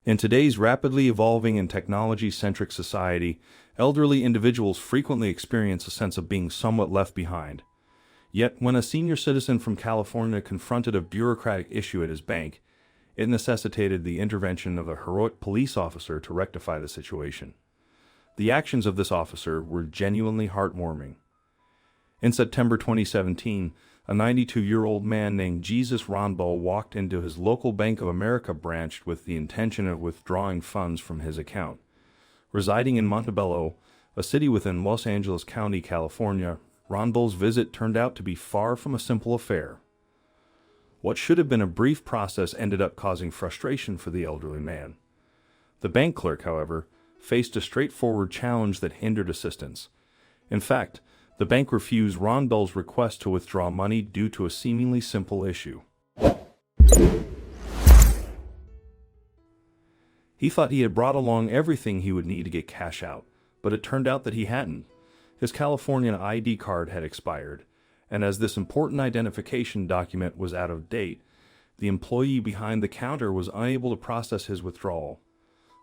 In today's rapidly evolving and technology-centric society, elderly individuals frequently experience a sense of being somewhat left behind. Yet, when a senior citizen from California confronted a bureaucratic issue at his bank, it necessitated the intervention of a heroic police officer to rectify the situation. The actions of this officer were genuinely heartwarming. In September 2017, a 92-year-old man named Jesus Ronbo walked into his local Bank of America branch with the intention of withdrawing funds from his account. Residing in Montebello, a city within Los Angeles County, California, Ronbo's visit turned out to be far from a simple affair. What should have been a brief process ended up causing frustration for the elderly man. The bank clerk, however, faced a straightforward challenge that hindered assistance. In fact, the bank refused Ronbo's request to withdraw money due to a seemingly simple issue. He thought he had brought along everything he would need to get cash out, but it turned out that he hadn't. His Californian ID card had expired, and as this important identification document was out of date, the employee behind the counter was unable to process his withdrawal.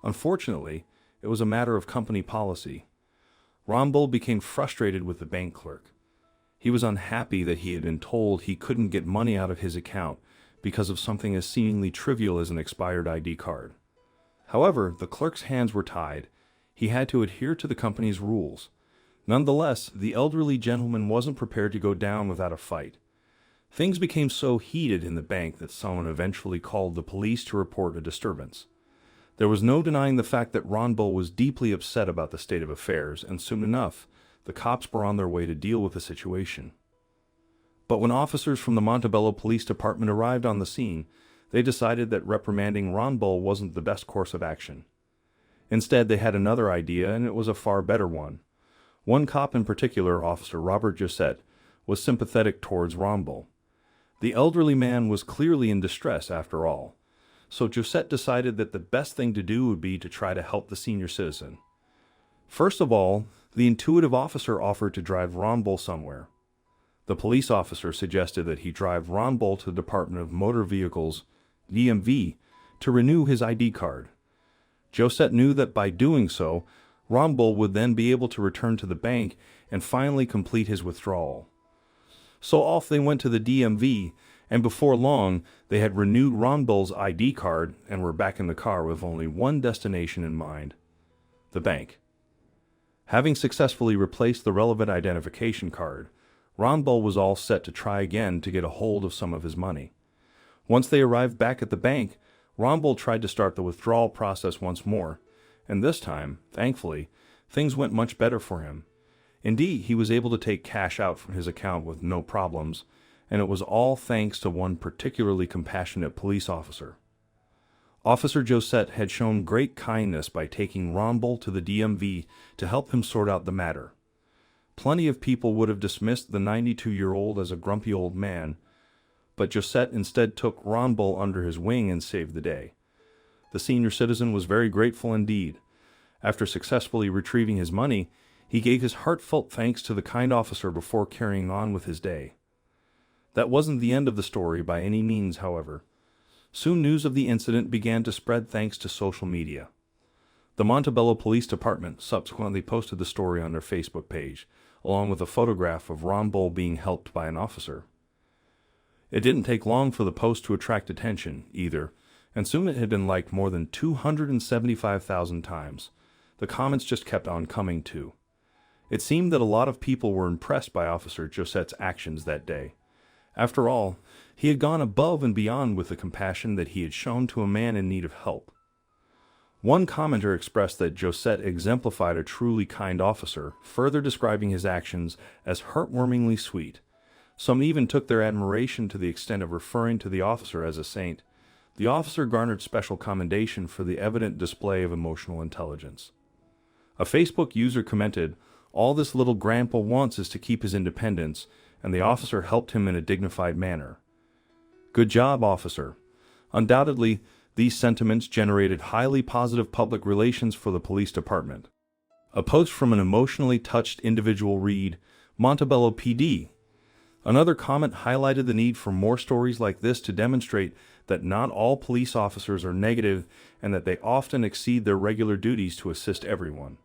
Unfortunately, it was a matter of company policy. Ronbo became frustrated with the bank clerk. He was unhappy that he had been told he couldn't get money out of his account because of something as seemingly trivial as an expired ID card. However, the clerk's hands were tied. He had to adhere to the company's rules. Nonetheless, the elderly gentleman wasn't prepared to go down without a fight. Things became so heated in the bank that someone eventually called the police to report a disturbance. There was no denying the fact that Ronbo was deeply upset about the state of affairs, and soon enough, the cops were on their way to deal with the situation. But when officers from the Montebello Police Department arrived on the scene, they decided that reprimanding Ronbo wasn't the best course of action. Instead, they had another idea, and it was a far better one. One cop in particular, Officer Robert Josette, was sympathetic towards Ronbo. The elderly man was clearly in distress after all. So Josette decided that the best thing to do would be to try to help the senior citizen. First of all, the intuitive officer offered to drive Ronbo somewhere. The police officer suggested that he drive Ronbo to the Department of Motor Vehicles, DMV, to renew his ID card. Josette knew that by doing so, Ronbo would then be able to return to the bank and finally complete his withdrawal. So off they went to the DMV, and before long, they had renewed Ronbo's ID card and were back in the car with only one destination in mind: the bank. Having successfully replaced the relevant identification card, Ronbo was all set to try again to get a hold of some of his money. Once they arrived back at the bank, Ronbo tried to start the withdrawal process once more, and this time, thankfully, things went much better for him. Indeed, he was able to take cash out from his account with no problems, and it was all thanks to one particularly compassionate police officer. Officer Josette had shown great kindness by taking Ronbo to the DMV to help him sort out the matter. Plenty of people would have dismissed the 92-year-old as a grumpy old man, but Josette instead took Ronbo under his wing and saved the day. The senior citizen was very grateful indeed. After successfully retrieving his money, he gave his heartfelt thanks to the kind officer before carrying on with his day. That wasn't the end of the story by any means, however. Soon news of the incident began to spread thanks to social media. The Montebello Police Department subsequently posted the story on their Facebook page, along with a photograph of Ronbo being helped by an officer. It didn't take long for the post to attract attention, either, and soon it had been liked more than 275,000 times. The comments just kept on coming, too. It seemed that a lot of people were impressed by Officer Josette's actions that day. After all, he had gone above and beyond with the compassion that he had shown to a man in need of help. One commenter expressed that Josette exemplified a truly kind officer, further describing his actions as heartwarmingly sweet. Some even took their admiration to the extent of referring to the officer as a saint. The officer garnered special commendation for the evident display of emotional intelligence. A Facebook user commented, "All this little grandpa wants is to keep his independence, and the officer helped him in a dignified manner. Good job, officer." Undoubtedly, these sentiments generated highly positive public relations for the police department. A post from an emotionally touched individual read, "Montebello PD." Another comment highlighted the need for more stories like this to demonstrate that not all police officers are negative and that they often exceed their regular duties to assist everyone.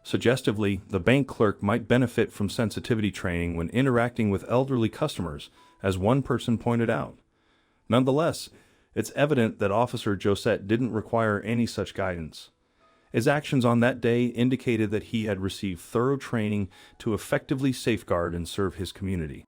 Suggestively, the bank clerk might benefit from sensitivity training when interacting with elderly customers, as one person pointed out. Nonetheless, it's evident that Officer Josette didn't require any such guidance. His actions on that day indicated that he had received thorough training to effectively safeguard and serve his community.